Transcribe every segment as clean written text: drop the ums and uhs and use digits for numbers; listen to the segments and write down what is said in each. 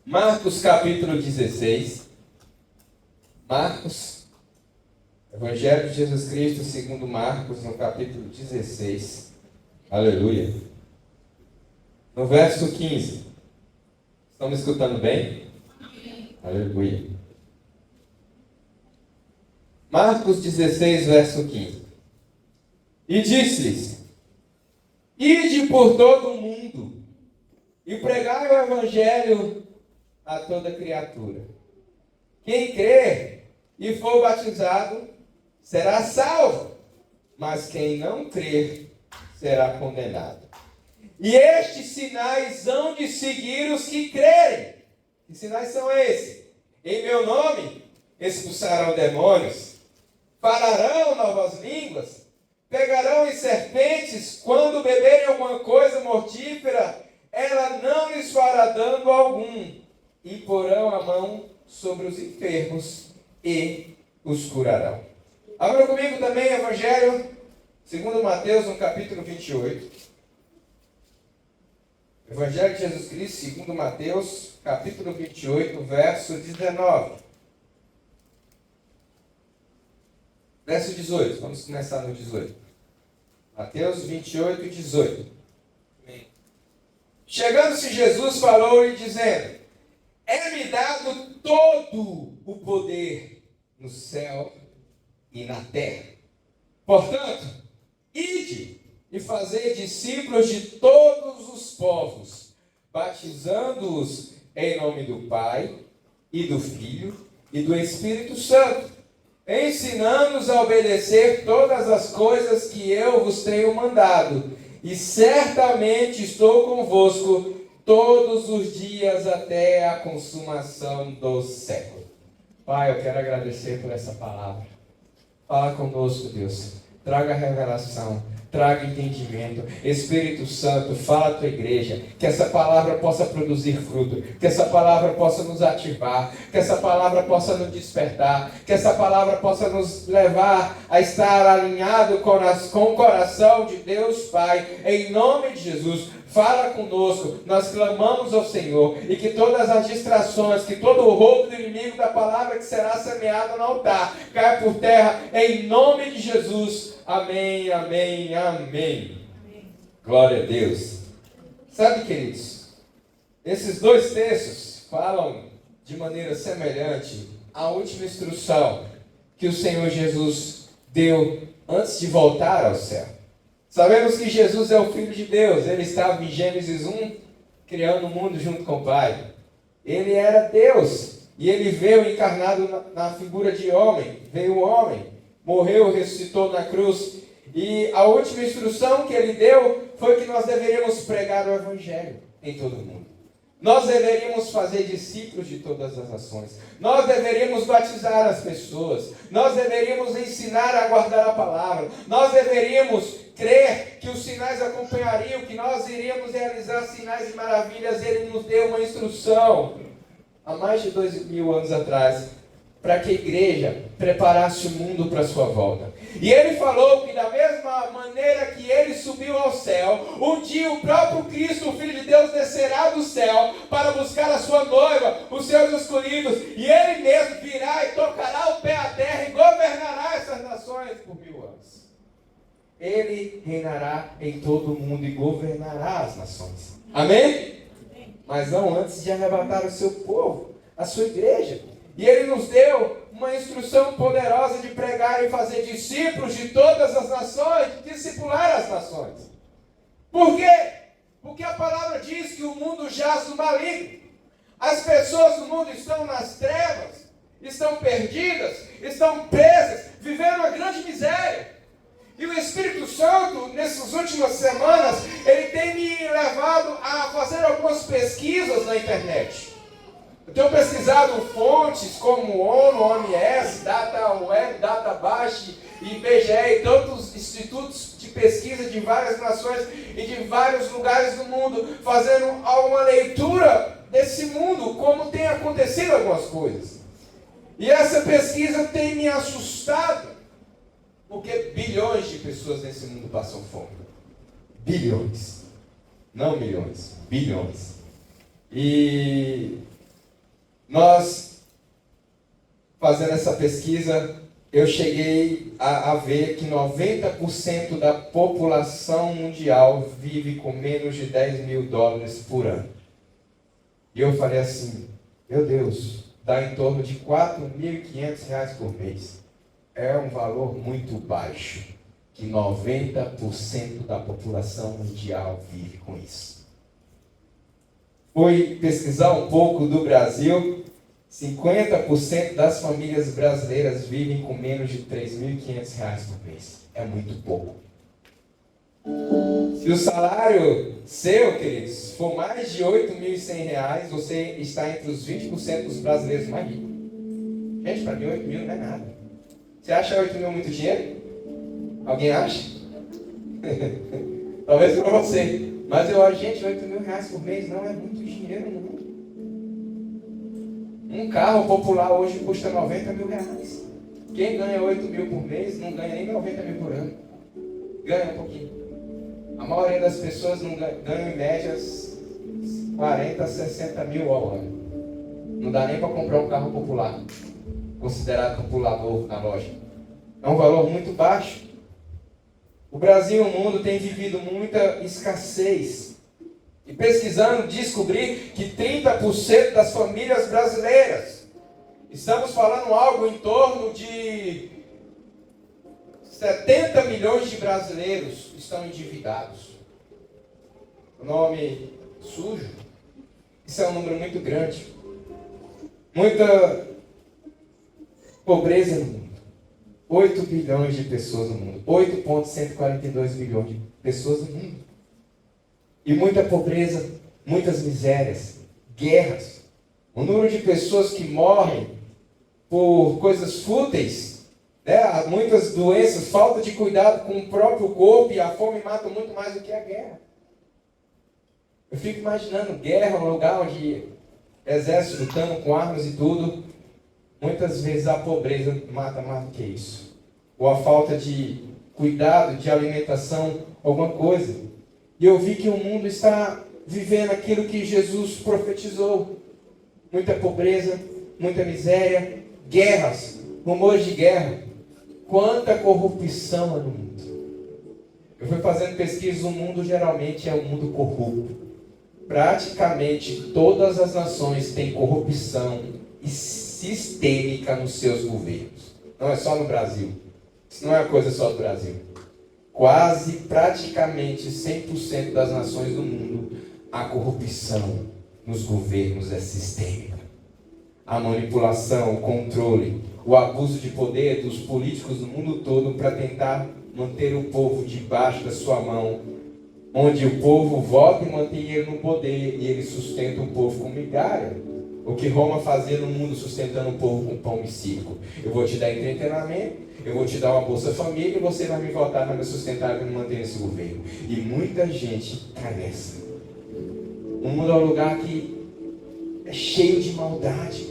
Marcos capítulo 16. Marcos, Evangelho de Jesus Cristo segundo Marcos, no capítulo 16. Aleluia. No verso 15. Estão me escutando bem? Aleluia. Marcos 16, verso 15. E disse-lhes: Ide por todo o mundo e pregai o evangelho a toda criatura. Quem crer e for batizado será salvo, mas quem não crer será condenado. E estes sinais hão de seguir os que crerem. Que sinais são esses? Em meu nome expulsarão demônios, falarão novas línguas, pegarão em serpentes, quando beberem alguma coisa mortífera, ela não lhes fará dano algum. Imporão a mão sobre os enfermos e os curarão. Abra comigo também o Evangelho segundo Mateus, no capítulo 28. Evangelho de Jesus Cristo, segundo Mateus, capítulo 28, verso 19. Verso 18, vamos começar no 18. Mateus 28, 18. Chegando-se Jesus, falou-lhe dizendo: É-me dado todo o poder no céu e na terra. Portanto, ide e fazei discípulos de todos os povos, batizando-os em nome do Pai, e do Filho, e do Espírito Santo, ensinando-os a obedecer todas as coisas que eu vos tenho mandado, e certamente estou convosco todos os dias até a consumação do século. Pai, eu quero agradecer por essa palavra. Fala conosco, Deus. Traga revelação, traga entendimento. Espírito Santo, fala a tua igreja. Que essa palavra possa produzir fruto. Que essa palavra possa nos ativar. Que essa palavra possa nos despertar. Que essa palavra possa nos levar a estar alinhado com o coração de Deus Pai. Em nome de Jesus. Fala conosco, nós clamamos ao Senhor, e que todas as distrações, que todo o roubo do inimigo da palavra que será semeada no altar, caia por terra, em nome de Jesus. Amém, amém, amém. Glória a Deus. Sabe, queridos, esses dois textos falam de maneira semelhante à última instrução que o Senhor Jesus deu antes de voltar ao céu. Sabemos que Jesus é o Filho de Deus. Ele estava em Gênesis 1, criando o mundo junto com o Pai. Ele era Deus. E ele veio encarnado na figura de homem. Veio homem, morreu, ressuscitou na cruz. E a última instrução que ele deu foi que nós deveríamos pregar o Evangelho em todo o mundo. Nós deveríamos fazer discípulos de todas as nações. Nós deveríamos batizar as pessoas. Nós deveríamos ensinar a guardar a palavra. Nós deveríamos crer que os sinais acompanhariam, que nós iríamos realizar sinais e maravilhas. Ele nos deu uma instrução há mais de 2000 anos atrás, para que a igreja preparasse o mundo para a sua volta. E ele falou que da mesma maneira que ele subiu ao céu, um dia o próprio Cristo, o Filho de Deus, descerá do céu para buscar a sua noiva, os seus escolhidos, e ele mesmo virá e tocará o pé à terra e governará essas nações por 1000 anos. Ele reinará em todo o mundo e governará as nações. Amém? Mas não antes de arrebatar o seu povo, a sua igreja. E ele nos deu uma instrução poderosa de pregar e fazer discípulos de todas as nações, de discipular as nações. Por quê? Porque a palavra diz que o mundo jaz no maligno. As pessoas do mundo estão nas trevas, estão perdidas, estão presas, vivendo uma grande miséria. E o Espírito Santo, nessas últimas semanas, ele tem me levado a fazer algumas pesquisas na internet. Eu tenho pesquisado fontes como ONU, OMS, DataWeb, DataBash, IBGE e tantos institutos de pesquisa de várias nações e de vários lugares do mundo, fazendo uma leitura desse mundo, como tem acontecido algumas coisas. E essa pesquisa tem me assustado, porque bilhões de pessoas nesse mundo passam fome. Bilhões. Não milhões, bilhões. E Nós, fazendo essa pesquisa, eu cheguei a ver que 90% da população mundial vive com menos de $10.000 por ano. E eu falei assim, meu Deus, dá em torno de R$ 4.500 por mês. É um valor muito baixo, que 90% da população mundial vive com isso. Fui pesquisar um pouco do Brasil, 50% das famílias brasileiras vivem com menos de R$ 3.500 por mês. É muito pouco. Se o salário seu, queridos, for mais de R$ 8.100, você está entre os 20% dos brasileiros mais ricos. Gente, para mim 8 mil não é nada. Você acha 8 mil muito dinheiro? Alguém acha? Talvez para você. Mas eu acho, gente, R$ 8.000 por mês não é muito dinheiro, não. Um carro popular hoje custa R$ 90.000. Quem ganha 8 mil por mês não ganha nem 90 mil por ano. Ganha um pouquinho. A maioria das pessoas não ganham em média 40, 60 mil ao ano. Não dá nem para comprar um carro popular, considerado populador na loja. É um valor muito baixo. O Brasil e o mundo têm vivido muita escassez. E pesquisando, descobri que 30% das famílias brasileiras, estamos falando algo em torno de 70 milhões de brasileiros estão endividados. O nome sujo. Isso é um número muito grande. Muita pobreza no mundo. 8 bilhões de pessoas no mundo. 8,142 bilhões de pessoas no mundo. E muita pobreza, muitas misérias, guerras. O número de pessoas que morrem por coisas fúteis, né? Muitas doenças, falta de cuidado com o próprio corpo, e a fome mata muito mais do que a guerra. Eu fico imaginando guerra, um lugar onde exército lutando com armas e tudo. Muitas vezes a pobreza mata mais do que isso. Ou a falta de cuidado, de alimentação, alguma coisa. E eu vi que o mundo está vivendo aquilo que Jesus profetizou. Muita pobreza, muita miséria, guerras, rumores de guerra. Quanta corrupção há no mundo. Eu fui fazendo pesquisa, o mundo geralmente é um mundo corrupto. Praticamente todas as nações têm corrupção sistêmica nos seus governos. Não é só no Brasil. Isso não é uma coisa só do Brasil. Quase, praticamente 100% das nações do mundo, a corrupção nos governos é sistêmica. A manipulação, o controle, o abuso de poder dos políticos do mundo todo para tentar manter o povo debaixo da sua mão, onde o povo vota e mantém ele no poder e ele sustenta o povo com migalha. O que Roma fazia no mundo sustentando o povo com pão e circo. Eu vou te dar entretenimento, eu vou te dar uma Bolsa Família e você vai me votar para me sustentar e me manter nesse governo. E muita gente cai nessa. O mundo é um lugar que é cheio de maldade.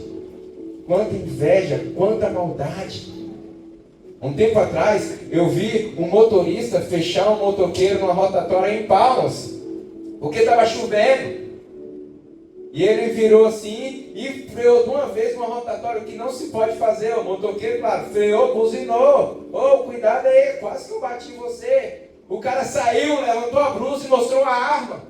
Quanta inveja, quanta maldade. Um tempo atrás, eu vi um motorista fechar um motoqueiro numa rotatória em Palmas, porque estava chovendo. E ele virou assim e freou de uma vez uma rotatória, que não se pode fazer. O motoqueiro, claro, freou, buzinou. Ô, cuidado aí, quase que eu bati em você. O cara saiu, levantou a blusa e mostrou a arma.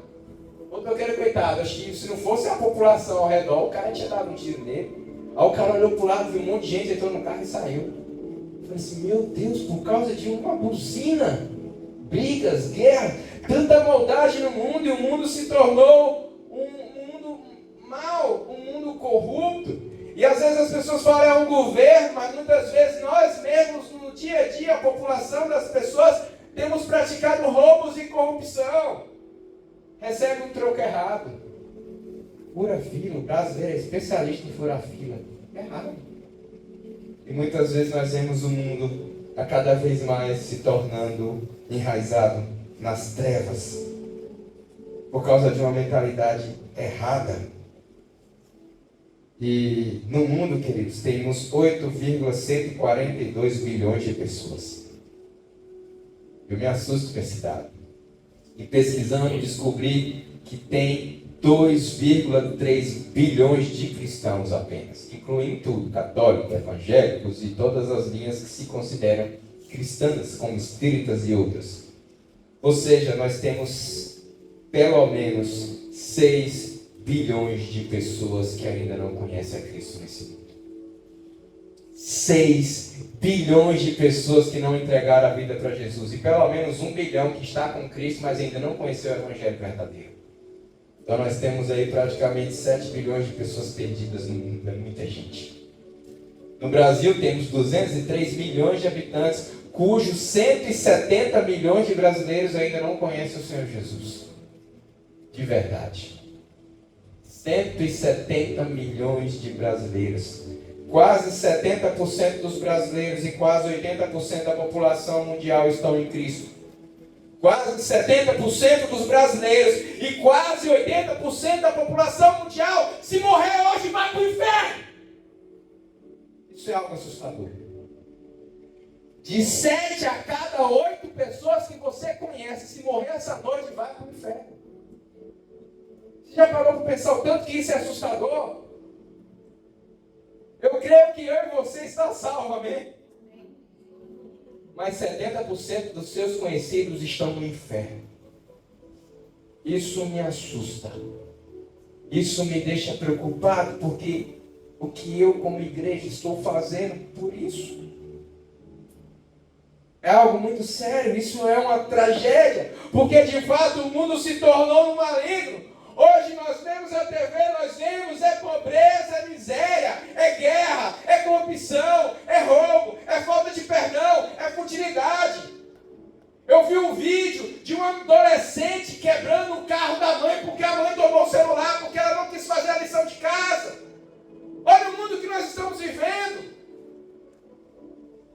O motoqueiro, coitado, acho que se não fosse a população ao redor, o cara tinha dado um tiro nele. Aí o cara olhou para o lado, viu um monte de gente, entrou no carro e saiu. Eu falei assim, meu Deus, por causa de uma buzina, brigas, guerra, tanta maldade no mundo, e o mundo se tornou um mundo mal, um mundo corrupto. E às vezes as pessoas falam é um governo, mas muitas vezes nós mesmos, no dia a dia, a população das pessoas, temos praticado roubos e corrupção. Recebe um troco errado. Fura fila, o brasileiro é especialista em furar fila. Errado. E muitas vezes nós vemos o mundo a cada vez mais se tornando enraizado nas trevas, por causa de uma mentalidade errada. E no mundo, queridos, temos 8,142 bilhões de pessoas. Eu me assusto com esse dado. E pesquisando, descobri que tem 2,3 bilhões de cristãos apenas, incluindo tudo, católicos, evangélicos e todas as linhas que se consideram cristãs, como espíritas e outras. Ou seja, nós temos pelo menos 6 bilhões de pessoas que ainda não conhecem a Cristo nesse mundo. 6 bilhões de pessoas que não entregaram a vida para Jesus. E pelo menos 1 bilhão que está com Cristo, mas ainda não conheceu o Evangelho verdadeiro. Então nós temos aí praticamente 7 bilhões de pessoas perdidas no mundo. É muita gente. No Brasil temos 203 milhões de habitantes, cujos 170 milhões de brasileiros ainda não conhecem o Senhor Jesus. De verdade. 170 milhões de brasileiros. Quase 70% dos brasileiros e quase 80% da população mundial estão em Cristo. Quase 70% dos brasileiros e quase 80% da população mundial, se morrer hoje, vai para o inferno. Isso é algo assustador. De 7 a cada 8 pessoas que você conhece, se morrer essa noite, vai para o inferno. Você já parou para pensar o tanto que isso é assustador? Eu creio que eu e você está salvo, amém? Mas 70% dos seus conhecidos estão no inferno. Isso me assusta. Isso me deixa preocupado, porque o que eu como igreja estou fazendo por isso? É algo muito sério, isso é uma tragédia, porque de fato o mundo se tornou um maligno. Hoje nós vemos a TV, nós vemos pobreza, é miséria, é guerra, é corrupção, é roubo, é falta de perdão, é futilidade. Eu vi um vídeo de um adolescente quebrando o carro da mãe porque a mãe tomou o celular, porque ela não quis fazer a lição de casa. Olha o mundo que nós estamos vivendo.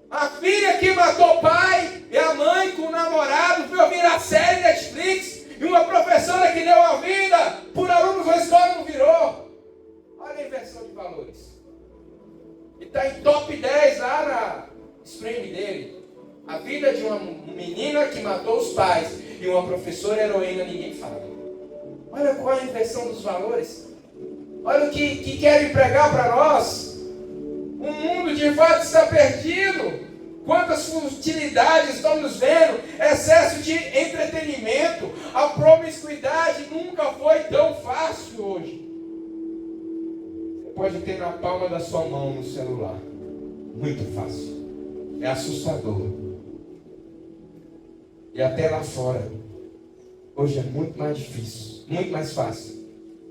A filha que matou o pai e a mãe com o namorado foi ouvir a série Netflix. E uma professora que deu a vida por alunos na escola não virou. Olha a inversão de valores. E está em top 10 lá na stream dele. A vida de uma menina que matou os pais e uma professora heroína, ninguém fala. Olha qual é a inversão dos valores. Olha o que querem pregar para nós. O mundo de fato está perdido. Quantas futilidades estão nos vendo, excesso de entretenimento, a promiscuidade nunca foi tão fácil hoje. Você pode ter na palma da sua mão no celular, muito fácil, é assustador. E até lá fora, hoje é muito mais difícil, muito mais fácil.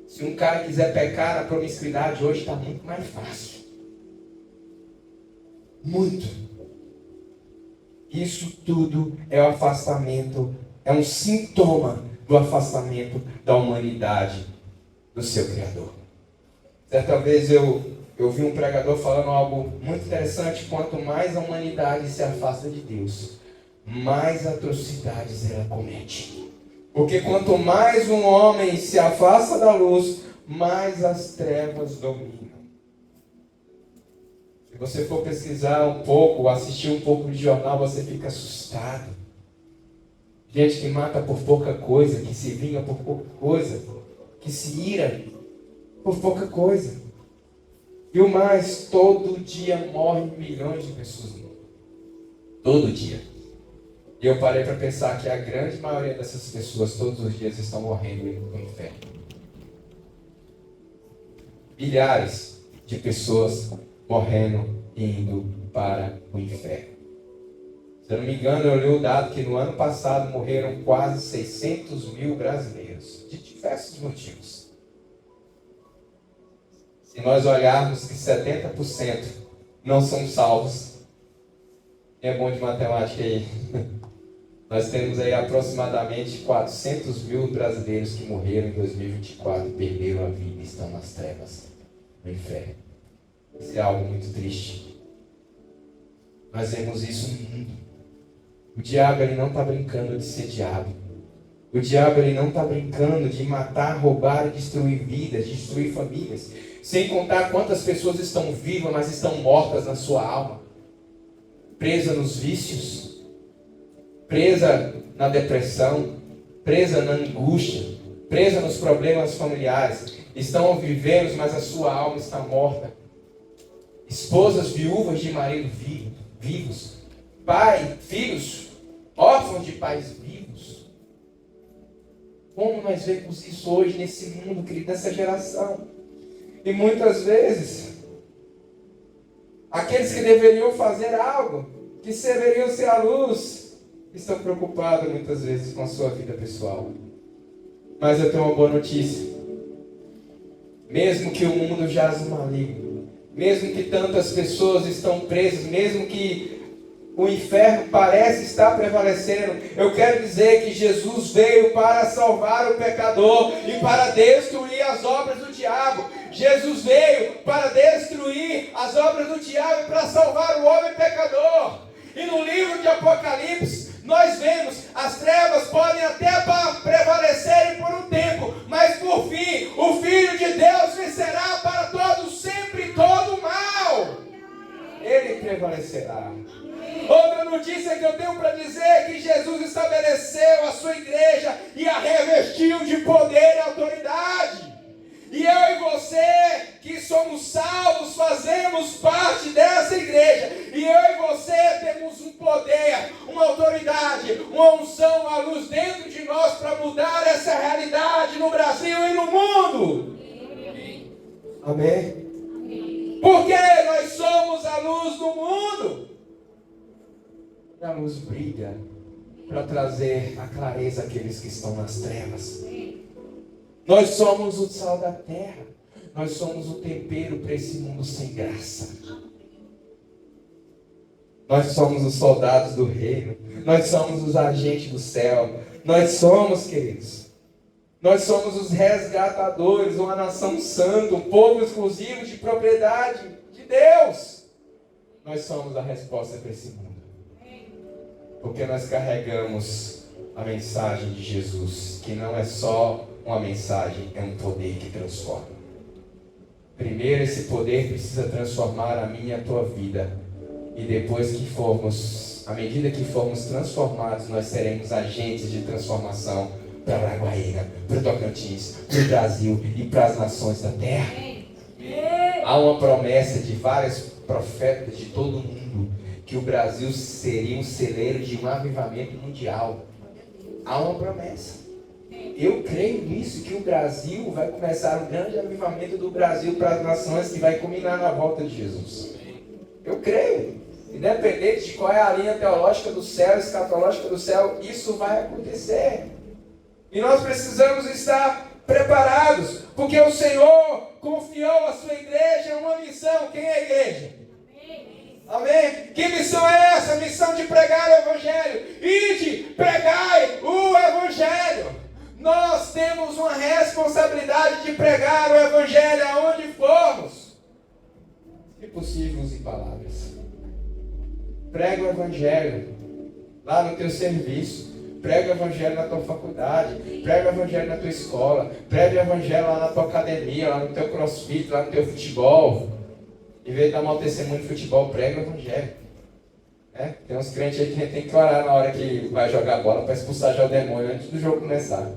Se um cara quiser pecar na promiscuidade, hoje está muito mais fácil. Muito. Isso tudo é o afastamento, é um sintoma do afastamento da humanidade do seu Criador. Certa vez eu vi um pregador falando algo muito interessante. Quanto mais a humanidade se afasta de Deus, mais atrocidades ela comete. Porque quanto mais um homem se afasta da luz, mais as trevas dominam. Se você for pesquisar um pouco, assistir um pouco de jornal, você fica assustado. Gente que mata por pouca coisa, que se vinga por pouca coisa, que se ira por pouca coisa. E o mais, todo dia morrem milhões de pessoas no mundo. Todo dia. E eu parei para pensar que a grande maioria dessas pessoas, todos os dias, estão morrendo no inferno. Milhares de pessoas morrendo e indo para o inferno. Se eu não me engano, eu li o dado que no ano passado morreram quase 600 mil brasileiros, de diversos motivos. Se nós olharmos que 70% não são salvos, é bom de matemática aí, nós temos aí aproximadamente 400 mil brasileiros que morreram em 2024, perderam a vida e estão nas trevas, no inferno. Isso é algo muito triste. Nós vemos isso no mundo. O diabo ele não está brincando de ser diabo. O diabo ele não está brincando de matar, roubar e destruir vidas, destruir famílias. Sem contar quantas pessoas estão vivas, mas estão mortas na sua alma. Presa nos vícios. Presa na depressão. Presa na angústia. presa nos problemas familiares, estão vivendo, mas a sua alma está morta. Esposas viúvas de marido vivos, filhos órfãos de pais vivos. Como nós vemos isso hoje nesse mundo, querido, nessa geração? E muitas vezes, aqueles que deveriam fazer algo, que deveriam ser a luz, estão preocupados muitas vezes com a sua vida pessoal. Mas eu tenho uma boa notícia. Mesmo que o mundo jaz no maligno, mesmo que tantas pessoas estão presas, mesmo que o inferno parece estar prevalecendo, eu quero dizer que Jesus veio para salvar o pecador e para destruir as obras do diabo. Jesus veio para destruir as obras do diabo e para salvar o homem pecador. E no livro de Apocalipse, nós vemos, as trevas podem até prevalecerem por um tempo, mas por fim, o Filho de Deus vencerá para todo sempre todo o mal. Ele prevalecerá. Outra notícia que eu tenho para dizer é que Jesus estabeleceu a sua igreja e a revestiu de poder e autoridade. E eu e você, que somos salvos, fazemos parte dessa igreja. E eu e você temos um poder, uma autoridade, uma unção, uma luz dentro de nós para mudar essa realidade no Brasil e no mundo. Amém? Porque nós somos a luz do mundo. E a luz brilha para trazer a clareza àqueles que estão nas trevas. Nós somos o sal da terra. Nós somos o tempero para esse mundo sem graça. Nós somos os soldados do reino. Nós somos os agentes do céu. Nós somos, queridos. Nós somos os resgatadores, uma nação santa, um povo exclusivo de propriedade de Deus. Nós somos a resposta para esse mundo. Porque nós carregamos a mensagem de Jesus, que não é só uma mensagem, é um poder que transforma. Primeiro, esse poder precisa transformar a minha e a tua vida. E depois que formos, à medida que formos transformados, nós seremos agentes de transformação para Araguaína, para o Tocantins, para o Brasil e para as nações da terra. Há uma promessa de vários profetas de todo o mundo, que o Brasil seria um celeiro de um avivamento mundial. Há uma promessa. Eu creio nisso, que o Brasil vai começar um grande avivamento do Brasil para as nações, que vai culminar na volta de Jesus. Eu creio. Independente de qual é a linha teológica do céu, escatológica do céu, isso vai acontecer. E nós precisamos estar preparados, porque o Senhor confiou à sua igreja uma missão. Quem é a igreja? Amém? Que missão é essa? A missão de pregar o Evangelho. Ide, pregai o Evangelho. Nós temos uma responsabilidade de pregar o Evangelho aonde formos. Se possível, use palavras. Prega o Evangelho lá no teu serviço. Prega o Evangelho na tua faculdade. Prega o Evangelho na tua escola. Prega o Evangelho lá na tua academia, lá no teu crossfit, lá no teu futebol. Em vez de dar mau testemunho de futebol, prega o Evangelho. Tem uns crentes aí que tem que orar na hora que vai jogar bola para expulsar já o demônio antes do jogo começar.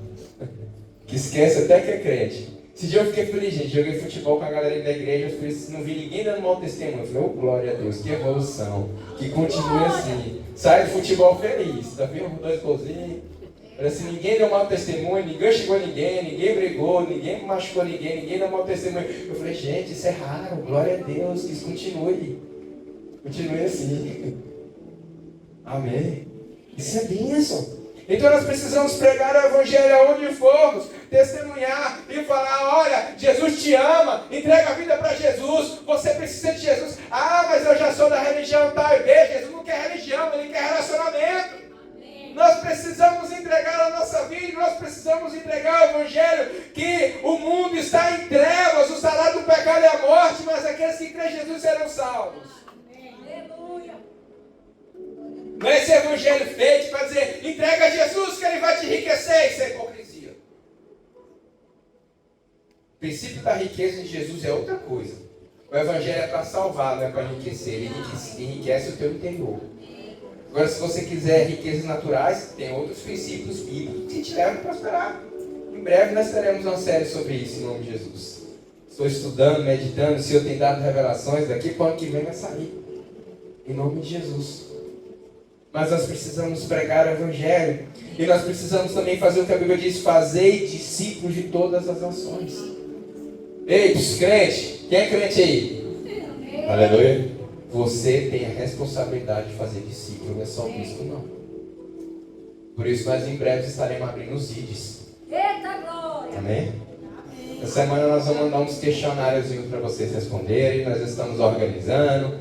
Que esquece até que é crente. Esse dia eu fiquei feliz, gente. Joguei futebol com a galera da igreja. Eu não vi ninguém dando mau testemunho. Eu falei, oh, glória a Deus, que evolução. Que continue assim. Sai do futebol feliz. Tá vendo? 2 golzinhos. Assim, ninguém deu mau testemunho, ninguém xingou ninguém brigou, ninguém machucou ninguém deu mau testemunho. Eu falei, gente, isso é raro, glória a Deus, que isso continue. Continue assim. Amém. Isso é bênção. Então nós precisamos pregar o Evangelho aonde formos, testemunhar e falar, olha, Jesus te ama, entrega a vida para Jesus, você precisa de Jesus. Ah, mas eu já sou da religião tal e B. Jesus não quer religião, ele quer relacionamento. Nós precisamos entregar a nossa vida, nós precisamos entregar o Evangelho, que o mundo está em trevas, o salário do pecado é a morte, mas aqueles que creem em Jesus serão salvos. Aleluia. Não é esse Evangelho feito para dizer, entrega a Jesus que ele vai te enriquecer, isso é hipocrisia. O princípio da riqueza de Jesus é outra coisa. O Evangelho é para salvar, não é para enriquecer, ele enriquece o teu interior. Agora, se você quiser riquezas naturais, tem outros princípios bíblicos que te levam a prosperar. Em breve nós teremos uma série sobre isso, em nome de Jesus. Estou estudando, meditando, o Senhor tem dado revelações, daqui para o ano que vem vai sair. Em nome de Jesus. Mas nós precisamos pregar o Evangelho. E nós precisamos também fazer o que a Bíblia diz: fazei discípulos de todas as nações. Ei, crente, quem é crente aí? Aleluia. Você tem a responsabilidade de fazer discípulo, não é só o bispo, não. Por isso nós em breve estaremos abrindo os IDs. Eita glória! Amém? Essa semana nós vamos mandar uns questionários para vocês responderem. Nós estamos organizando.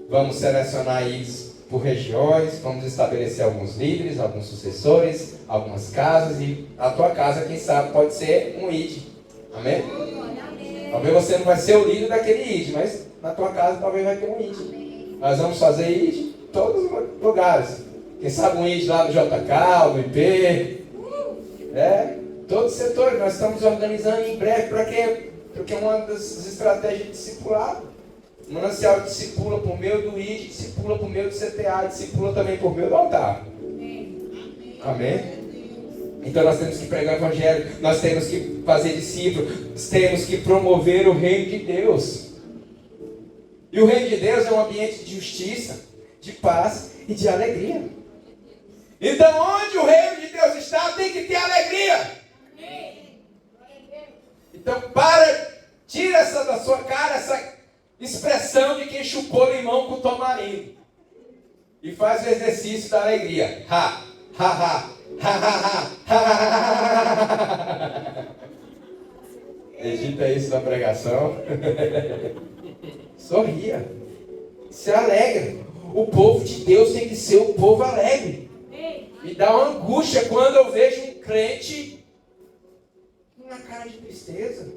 Vamos selecionar IDs por regiões. Vamos estabelecer alguns líderes, alguns sucessores, algumas casas. E a tua casa, quem sabe, pode ser um ID. Amém? Talvez você não vai ser o líder daquele ID, mas na tua casa talvez vai ter um ID. Nós vamos fazer ID em todos os lugares. Quem sabe um ID lá no JK, no IP. Todos os setores. Nós estamos organizando em breve. Para quê? Porque é uma das estratégias de discipulado. O Manancial discipula por meio do ID, discipula por meio do CTA, discipula também por meio do altar. Amém? Então nós temos que pregar o Evangelho, nós temos que fazer discípulos, nós temos que promover o reino de Deus. E o reino de Deus é um ambiente de justiça, de paz e de alegria. Então onde o reino de Deus está, tem que ter alegria. Então tira essa da sua cara, essa expressão de quem chupou limão com tamarindo. E faz o exercício da alegria. Ha, ha, ha, ha, ha, ha, ha. Edita isso na pregação. Sorria. Se alegre. O povo de Deus tem que ser o povo alegre. Me dá uma angústia quando eu vejo um crente na cara de tristeza.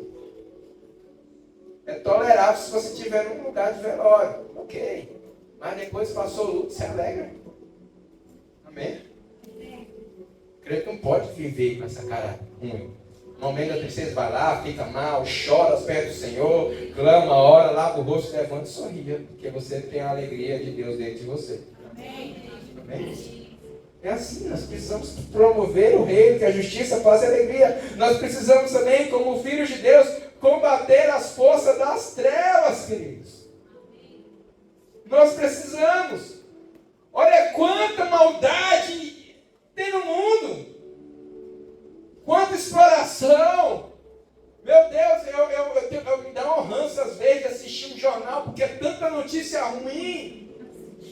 É tolerável se você estiver num lugar de velório. Ok. Mas depois passou o luto, se alegra. Amém? O crente não pode viver com essa cara ruim. No momento da tristeza vai lá, fica mal, chora aos pés do Senhor, clama, ora, lava o rosto, levanta e sorria. Porque você tem a alegria de Deus dentro de você. Amém? É assim, nós precisamos promover o reino, que a justiça, paz e alegria. Nós precisamos também, como filhos de Deus, combater as forças das trevas, queridos. Nós precisamos. Olha quanta maldade tem no mundo. Quanta exploração. Meu Deus, eu me dá um ranço às vezes de assistir um jornal, porque é tanta notícia ruim.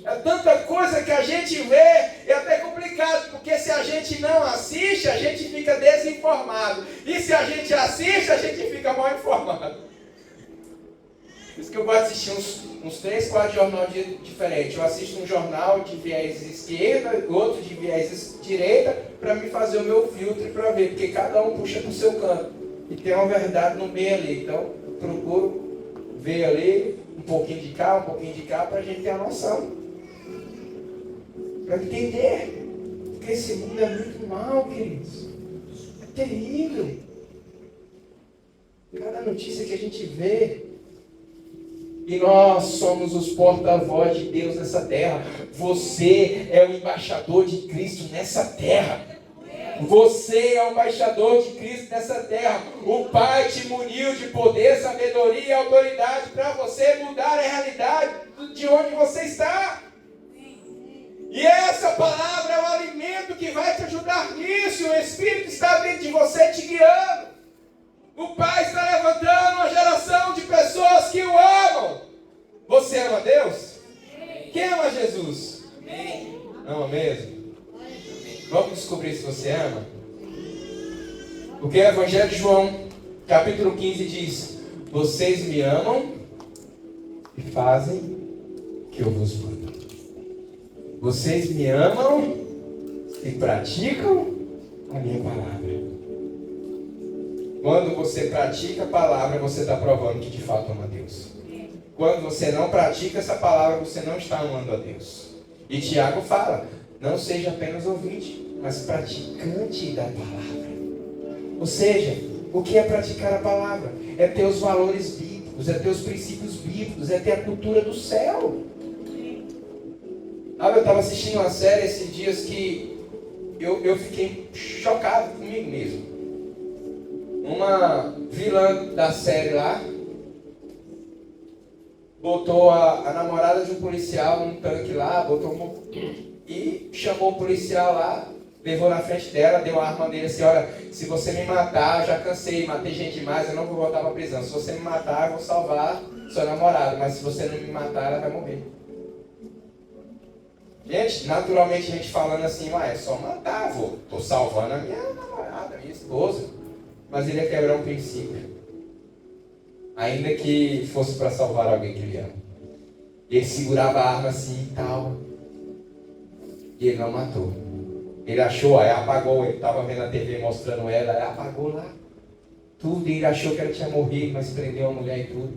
É tanta coisa que a gente vê, é até complicado, porque se a gente não assiste, a gente fica desinformado. E se a gente assiste, a gente fica mal informado. Por isso que eu gosto de assistir uns 3, 4 jornais diferentes. Eu assisto um jornal de viés esquerda, outro de viés direita, para me fazer o meu filtro e para ver, porque cada um puxa para o seu canto. E tem uma verdade no meio ali. Então, eu procuro ver ali, um pouquinho de cá, para a gente ter a noção. Para entender. Porque esse mundo é muito mal, queridos. É terrível. Cada notícia que a gente vê. E nós somos os porta-voz de Deus nessa terra. Você é o embaixador de Cristo nessa terra. Você é o embaixador de Cristo nessa terra. O Pai te muniu de poder, sabedoria e autoridade para você mudar a realidade de onde você está. E essa palavra é o alimento que vai te ajudar nisso. O Espírito está dentro de você te guiando. O Pai está levantando uma geração de pessoas que o amam. Você ama Deus? Quem ama Jesus? Ama mesmo? Vamos descobrir se você ama. Porque o Evangelho de João, capítulo 15 diz: vocês me amam e fazem o que eu vos mando. Vocês me amam e praticam a minha palavra. Quando você pratica a palavra, você está provando que de fato ama a Deus. Quando você não pratica essa palavra, você não está amando a Deus. E Tiago fala: não seja apenas ouvinte, mas praticante da palavra. Ou seja, o que é praticar a palavra? É ter os valores bíblicos, é ter os princípios bíblicos, é ter a cultura do céu. Eu estava assistindo uma série esses dias que eu fiquei chocado comigo mesmo. Uma vilã da série lá botou a namorada de um policial num tanque lá, e chamou o policial lá, levou na frente dela, deu a arma dele assim: olha, se você me matar, já cansei, matei gente demais, eu não vou voltar pra prisão. Se você me matar, eu vou salvar seu namorado, mas se você não me matar, ela vai morrer. Gente, naturalmente a gente falando assim: é só matar, tô salvando a minha namorada, a minha esposa. Mas ele ia quebrar um princípio. Ainda que fosse para salvar alguém que ele ama. Ele segurava a arma assim e tal. E ele não matou. Ele achou, aí apagou, ele estava vendo a TV mostrando ela, aí apagou lá tudo, e ele achou que ela tinha morrido, mas prendeu a mulher e tudo.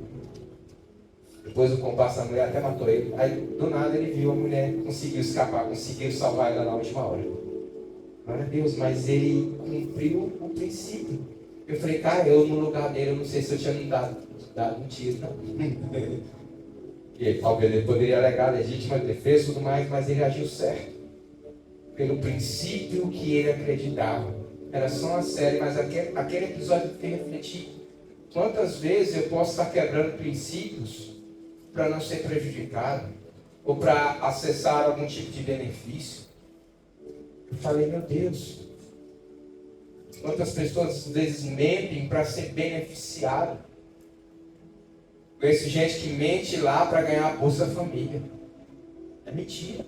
Depois o compasso da mulher até matou ele. Aí do nada ele viu a mulher, conseguiu escapar, conseguiu salvar ela na última hora. Glória a Deus, mas ele cumpriu o princípio. Eu falei: cara, eu no lugar dele, eu não sei se eu tinha dado um tiro, não. E talvez ele poderia alegar legítima defesa e tudo mais, mas ele agiu certo. Pelo princípio que ele acreditava. Era só uma série, mas aquele episódio fez refletir. Quantas vezes eu posso estar quebrando princípios para não ser prejudicado, ou para acessar algum tipo de benefício? Eu falei: meu Deus, quantas pessoas às vezes mentem para ser beneficiado. Conheço gente que mente lá para ganhar a Bolsa Família. É mentira.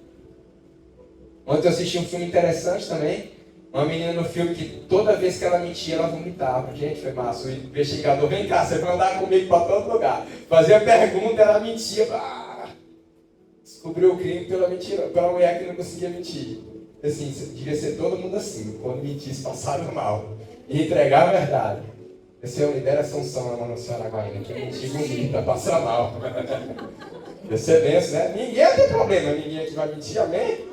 Ontem eu assisti um filme interessante também. Uma menina no filme que toda vez que ela mentia, ela vomitava. Gente, foi massa. O investigador: vem cá, você vai andar comigo para todo lugar. Fazia pergunta, ela mentia. Descobriu o crime pela mentira, pela mulher que não conseguia mentir. Assim, devia ser todo mundo assim. Quando mentisse, passava mal. E entregar a verdade. Esse é o Liberação São na Manoel Araguaína. Que mentir vomita, passa mal. Excelência, né? Ninguém tem problema. Ninguém aqui vai mentir, amém?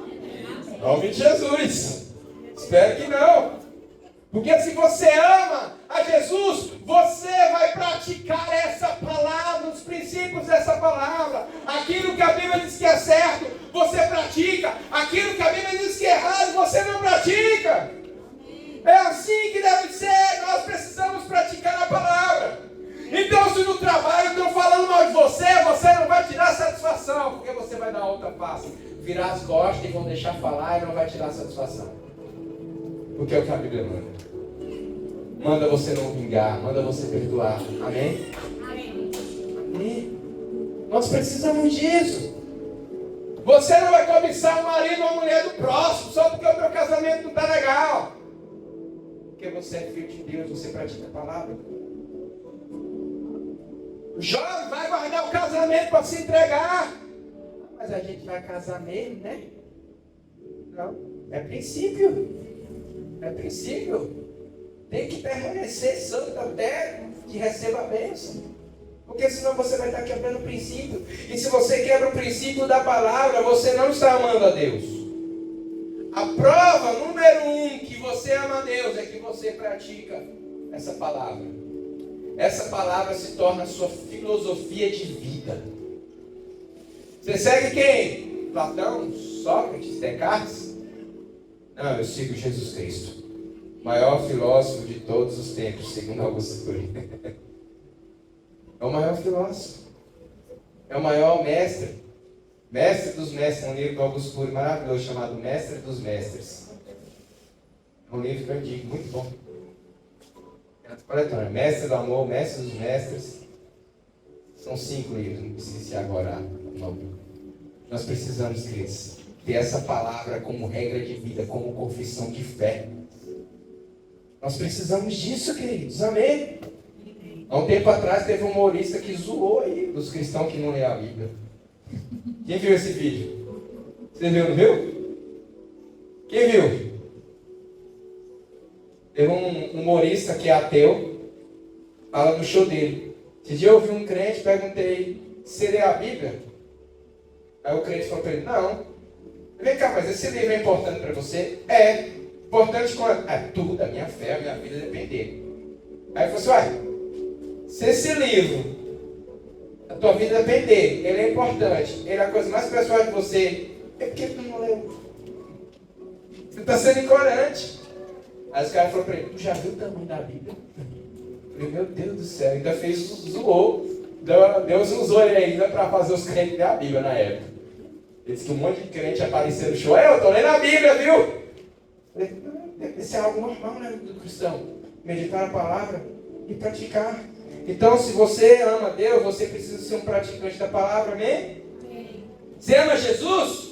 Em nome de Jesus. Espero que não. Porque se você ama a Jesus, você vai praticar essa palavra, os princípios dessa palavra. Aquilo que a Bíblia diz que é certo, você pratica. Aquilo que a Bíblia diz que é errado, você não pratica. É assim que deve ser. Nós precisamos praticar a palavra. Então, se no trabalho estão falando mal de você, você não vai tirar satisfação, porque você vai dar outra face. Virar as costas e vão deixar falar e não vai tirar satisfação. Porque é o que a Bíblia manda. Manda você não vingar, manda você perdoar. Amém? Amém. Nós precisamos disso. Você não vai cobiçar o marido ou a mulher do próximo só porque o teu casamento não está legal. Porque você é filho de Deus, você pratica a palavra. O jovem vai guardar o casamento para se entregar. Mas a gente vai casar mesmo, né? Não, é princípio. É princípio. Tem que permanecer santo até que receba a bênção. Porque senão você vai estar quebrando o princípio. E se você quebra o princípio da palavra, você não está amando a Deus. A prova número 1 que você ama a Deus é que você pratica essa palavra. Essa palavra se torna a sua filosofia de vida. Você segue quem? Platão? Sócrates? Descartes? Não, eu sigo Jesus Cristo. Maior filósofo de todos os tempos, segundo Augusto Cury. É o maior filósofo. É o maior mestre. Mestre dos mestres. É um livro do Augusto Cury maravilhoso chamado Mestre dos Mestres. É um livro que eu digo, muito bom. Mestre do Amor, Mestre dos Mestres. São 5 livros, não esqueci agora o nome. Nós precisamos, queridos, ter essa palavra como regra de vida, como confissão de fé. Nós precisamos disso, queridos. Amém? Há um tempo atrás teve um humorista que zoou aí dos cristãos que não lêem a Bíblia. Quem viu esse vídeo? Você viu, não viu? Quem viu? Teve um humorista que é ateu, fala do show dele. Esse dia eu ouvi um crente, perguntei: você lê a Bíblia? Aí o crente falou para ele: não. Vem cá, mas esse livro é importante para você? É. Importante quanto? Tudo, a minha fé, a minha vida depender. Aí ele falou assim: se esse livro, a tua vida depender, ele é importante, ele é a coisa mais pessoal de você, é porque tu não leu. Você está sendo incoerente. Aí os caras falaram para ele: tu já viu o tamanho da Bíblia? falei, meu Deus do céu, ainda zoou. Deus usou ele ainda para fazer os crentes ler a Bíblia na época. Ele disse que um monte de crente apareceu no show. Eu estou lendo a Bíblia, viu? Eu falei, deve ser algo normal, né, do cristão. Meditar a palavra e praticar. Então, se você ama Deus, você precisa ser um praticante da palavra, amém? Você ama Jesus?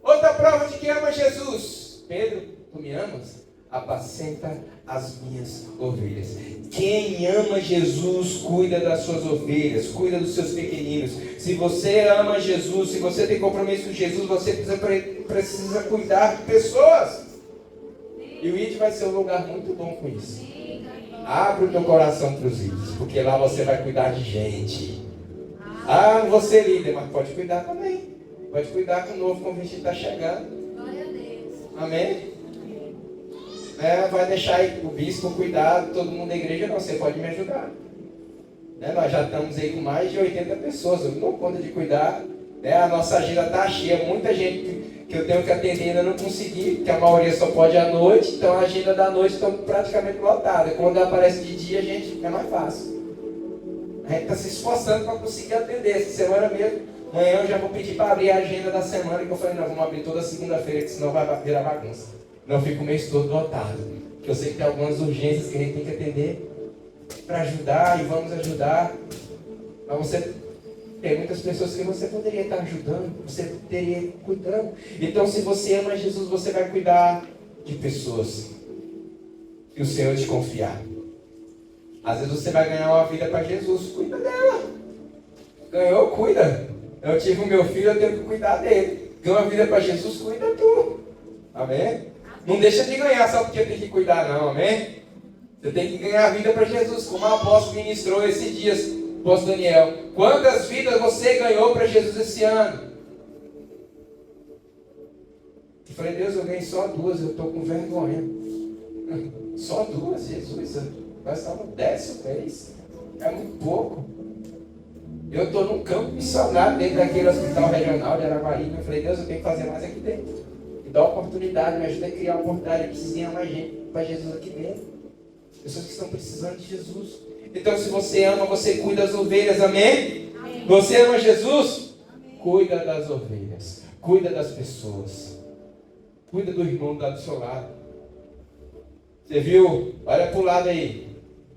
Outra prova de que ama Jesus. Pedro, tu me amas? Apacenta as minhas ovelhas. Quem ama Jesus, cuida das suas ovelhas, cuida dos seus pequeninos. Se você ama Jesus, se você tem compromisso com Jesus, você precisa cuidar de pessoas. E o ID vai ser um lugar muito bom com isso. Abre o teu coração para os IDs, porque lá você vai cuidar de gente. Ah, não vou ser líder, mas pode cuidar também. Pode cuidar que o novo convite está chegando. Glória a Deus. Amém? Vai deixar aí o bispo cuidar, todo mundo da igreja, não, você pode me ajudar. Nós já estamos aí com mais de 80 pessoas, eu não dou conta de cuidar. A nossa agenda está cheia, muita gente que eu tenho que atender ainda não consegui, porque a maioria só pode à noite, então a agenda da noite está praticamente lotada. Quando aparece de dia, gente, é mais fácil. A gente está se esforçando para conseguir atender. Essa semana mesmo, amanhã eu já vou pedir para abrir a agenda da semana, que eu falei, não, vamos abrir toda segunda-feira, que senão vai virar bagunça. Não fica o mês todo lotado. Porque eu sei que tem algumas urgências que a gente tem que atender para ajudar, e vamos ajudar. Mas você tem muitas pessoas que você poderia estar ajudando, você poderia cuidando. Então, se você ama Jesus, você vai cuidar de pessoas que o Senhor te confiar. Às vezes você vai ganhar uma vida para Jesus, cuida dela. Ganhou, cuida. Eu tive o meu filho, eu tenho que cuidar dele. Ganhou uma vida para Jesus, cuida tu. Amém? Não deixa de ganhar só porque tem que cuidar, não, amém? Você tem que ganhar a vida para Jesus, como o apóstolo ministrou esses dias, apóstolo Daniel. Quantas vidas você ganhou para Jesus esse ano? Eu falei, Deus, eu ganhei só 2, eu estou com vergonha. Só 2, Jesus, vai estar no 10º mês. É muito pouco. Eu estou num campo missionário dentro daquele hospital regional de Araguaína. Eu falei, Deus, eu tenho que fazer mais aqui dentro. Me dá oportunidade, me ajuda a criar uma oportunidade. Eu preciso ganhar mais gente para Jesus aqui dentro. Pessoas que estão precisando de Jesus. Então, se você ama, você cuida das ovelhas, amém? Amém. Você ama Jesus? Amém. Cuida das ovelhas. Cuida das pessoas. Cuida do irmão que está do seu lado. Você viu? Olha para o lado aí.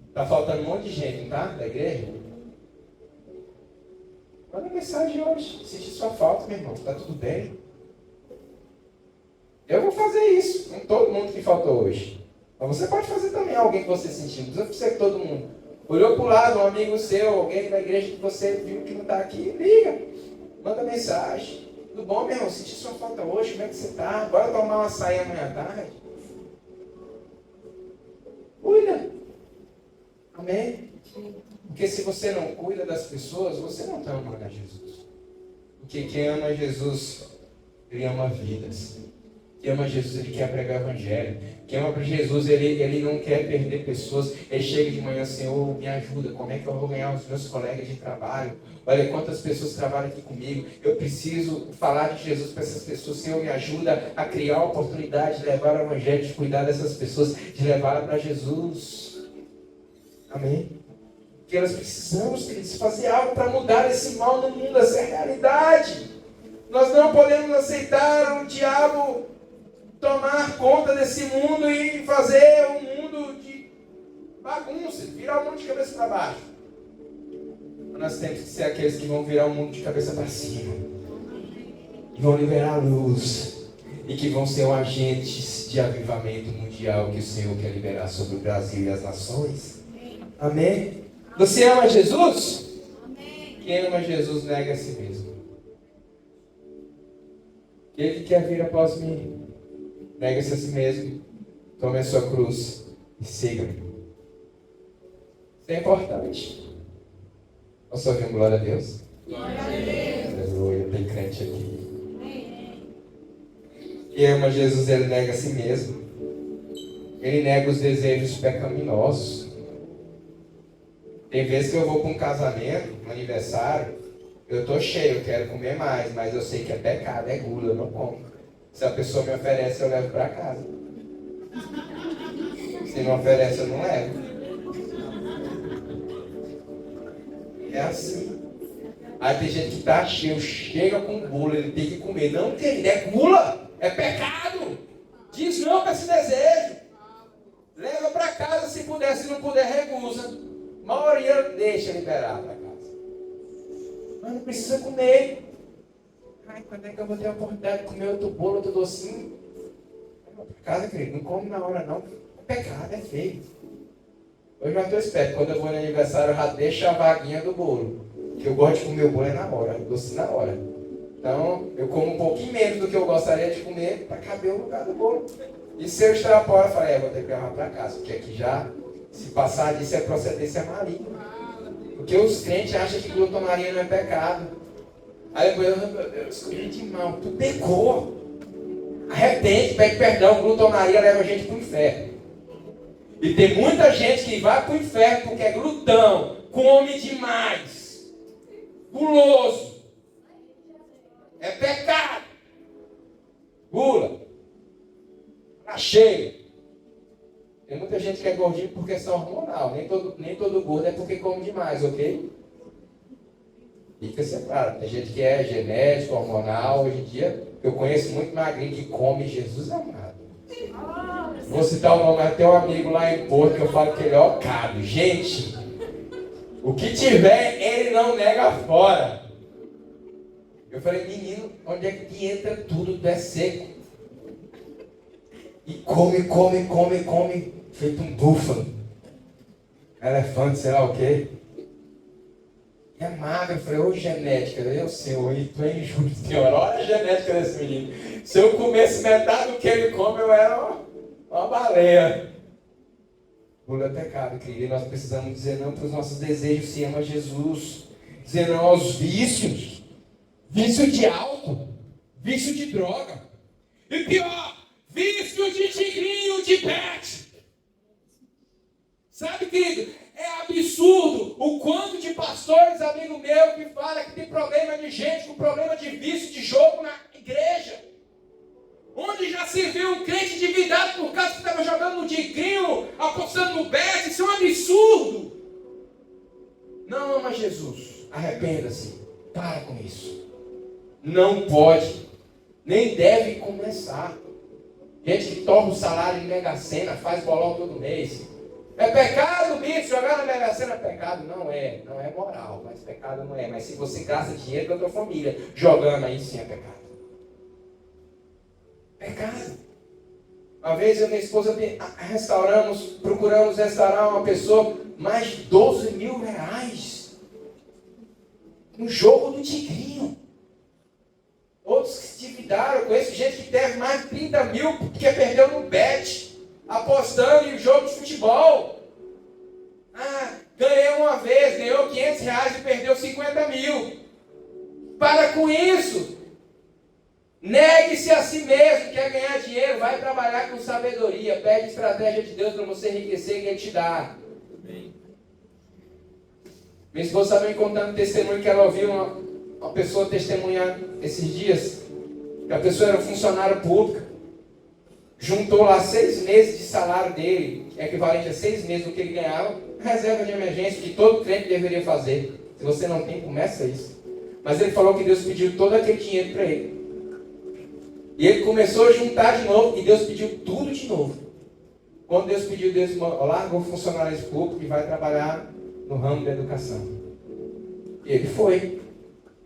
Está faltando um monte de gente, não tá? Da igreja? Manda mensagem hoje. Sente sua falta, meu irmão. Está tudo bem? Eu vou fazer isso. Não todo mundo que faltou hoje. Mas você pode fazer também alguém que você sentiu. Não precisa ser todo mundo. Olhou para o lado, um amigo seu, alguém da igreja que você viu que não está aqui, liga. Manda mensagem. Tudo bom, meu irmão? Senti sua falta hoje. Como é que você está? Bora tomar uma açaí amanhã à tarde? Cuida. Amém? Porque se você não cuida das pessoas, você não está amando a Jesus. Porque quem ama Jesus, ele ama vidas. Quem ama Jesus, ele quer pregar o evangelho. Quem ama Jesus, ele não quer perder pessoas. Ele chega de manhã, Senhor, me ajuda. Como é que eu vou ganhar os meus colegas de trabalho? Olha quantas pessoas trabalham aqui comigo. Eu preciso falar de Jesus para essas pessoas. Senhor, me ajuda a criar a oportunidade de levar o evangelho, de cuidar dessas pessoas, de levá-las para Jesus. Amém? Porque nós precisamos, queridos, fazer algo para mudar esse mal no mundo. Essa é a realidade. Nós não podemos aceitar o diabo tomar conta desse mundo e fazer um mundo de bagunça, virar o mundo de cabeça para baixo. Nós temos que ser aqueles que vão virar o mundo de cabeça para cima, e vão liberar a luz, e que vão ser agentes de avivamento mundial que o Senhor quer liberar sobre o Brasil e as nações. Amém? Você ama Jesus? Quem ama Jesus nega a si mesmo. Ele que quer vir após mim, nega-se a si mesmo, tome a sua cruz e siga-me. Isso é importante. Posso ouvir um glória a Deus? Glória a Deus. Aleluia, tem crente aqui. Quem ama Jesus, ele nega a si mesmo. Ele nega os desejos pecaminosos. Tem vezes que eu vou para um casamento, um aniversário, eu estou cheio, eu quero comer mais, mas eu sei que é pecado, é gula, eu não como. Se a pessoa me oferece, eu levo para casa. Se não oferece, eu não levo. É assim. Aí tem gente que está cheio, chega com gula, ele tem que comer. Não, querido, é gula, é pecado. Diz não para esse desejo. Leva para casa se puder, se não puder, recusa. A maioria deixa liberar para casa. Mas não precisa comer. Ai, quando é que eu vou ter a oportunidade de comer outro bolo, outro docinho? Leva para casa, querido, não come na hora não. É pecado, é feio. Eu já estou esperto, quando eu vou no aniversário, eu já deixo a vaguinha do bolo. Que eu gosto de comer o bolo é na hora, o doce na hora. Então, eu como um pouquinho menos do que eu gostaria de comer para caber o lugar do bolo. E se eu extrapolar, eu falei, vou ter que levar para casa, porque aqui já, se passar disso, é procedência maligna. Porque os crentes acham que glutonaria não é pecado. Aí eu escolhi de mão, tu pecou. Arrepende, pede perdão, glutonaria leva a gente para o inferno. E tem muita gente que vai para o inferno porque é glutão, come demais, guloso. É pecado. Gula. Tá cheio. Tem muita gente que é gordinho por questão hormonal. Nem todo gordo é porque come demais, ok? Fica separado. Tem gente que é genético, hormonal. Hoje em dia, eu conheço muito magrinho que come Jesus amado. Vou citar o nome, mas tem um amigo lá em Porto que eu falo que ele é ocado. Gente, o que tiver, ele não nega fora. Eu falei, menino, onde é que entra tudo? Tu é seco. E come, feito um búfalo. Elefante, sei lá o quê. E é magro. Eu falei, ô genética, eu senhor, e tu é injusto, senhor. Olha a genética desse menino. Se eu comesse metade do que ele come, eu era uma baleia. Gula é pecado, querido. E nós precisamos dizer não para os nossos desejos, se ama Jesus. Dizer não aos vícios. Vício de álcool. Vício de droga. E pior, vício de tigrinho de pet. Sabe, querido? É absurdo o quanto de pastores, amigo meu, que fala que tem problema de gente com problema de vício de jogo na igreja. Onde já se viu um crente endividado por causa que estava jogando no tigrinho, apostando no bet. Isso é um absurdo. Não ama Jesus. Arrependa-se. Para com isso. Não pode. Nem deve começar. Gente que torna o salário em Mega Sena, faz bolão todo mês. É pecado, bicho, jogar na Mega Sena é pecado? Não é moral, mas pecado não é. Mas se você gasta dinheiro com a tua família jogando, aí sim é pecado. Pecado. Uma vez eu e minha esposa procuramos restaurar uma pessoa, mais de 12 mil reais. No jogo do tigrinho. Outros que se endividaram, conheço gente que teve mais de 30 mil porque perdeu no bet, apostando em jogo de futebol. Ganhei uma vez, ganhou 500 reais e perdeu 50 mil. Para com isso. Negue-se a si mesmo, quer ganhar dinheiro, vai trabalhar com sabedoria, pede estratégia de Deus para você enriquecer que Ele te dá. Amém. Minha esposa estava me contando um testemunho que ela ouviu uma pessoa testemunhar esses dias, que a pessoa era um funcionário público, juntou lá 6 meses de salário dele, equivalente a 6 meses do que ele ganhava, reserva de emergência, que todo crente deveria fazer. Se você não tem, começa isso. Mas ele falou que Deus pediu todo aquele dinheiro para ele. E ele começou a juntar de novo, e Deus pediu tudo de novo. Quando Deus pediu, Deus larga o funcionário público e vai trabalhar no ramo da educação. E ele foi.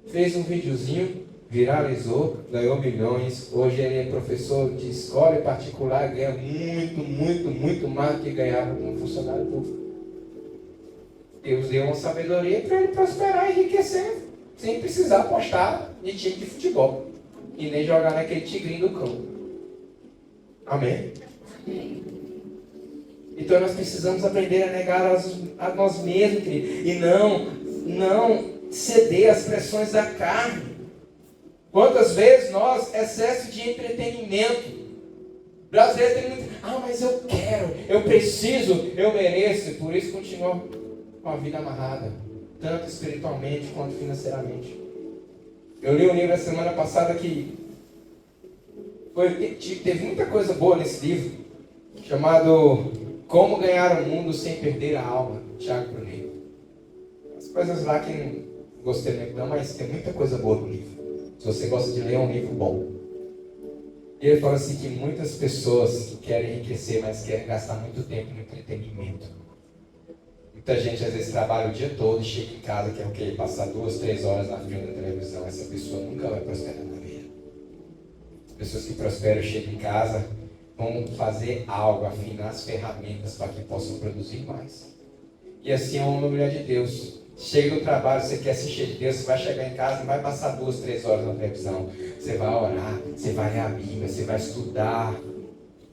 Fez um videozinho, viralizou, ganhou milhões. Hoje ele é professor de escola particular, ganha muito mais do que ganhava como funcionário público. Deus deu uma sabedoria para ele prosperar e enriquecer, sem precisar apostar em time de futebol. E nem jogar naquele tigrinho do cão. Amém? Amém. Então nós precisamos aprender a negar a nós mesmos, querido. E não ceder às pressões da carne. Quantas vezes nós, excesso de entretenimento. Brasileiro tem muito, mas eu quero, eu preciso, eu mereço. E por isso continua com a vida amarrada. Tanto espiritualmente quanto financeiramente. Eu li um livro a semana passada que teve muita coisa boa nesse livro, chamado Como Ganhar o Mundo Sem Perder a Alma, Thiago Brunet. As coisas lá que não gostei muito não, mas tem muita coisa boa no livro. Se você gosta de ler, é um livro bom. E ele fala assim que muitas pessoas que querem enriquecer, mas querem gastar muito tempo no entretenimento. Muita gente às vezes trabalha o dia todo e chega em casa, quer o quê? Passar 2, 3 horas na frente da televisão. Essa pessoa nunca vai prosperar na vida. As pessoas que prosperam chegam em casa, vão fazer algo, afinar as ferramentas para que possam produzir mais. E assim é uma mulher de Deus. Chega no trabalho, você quer se encher de Deus, você vai chegar em casa e vai passar 2, 3 horas na televisão. Você vai orar, você vai ler a Bíblia, você vai estudar,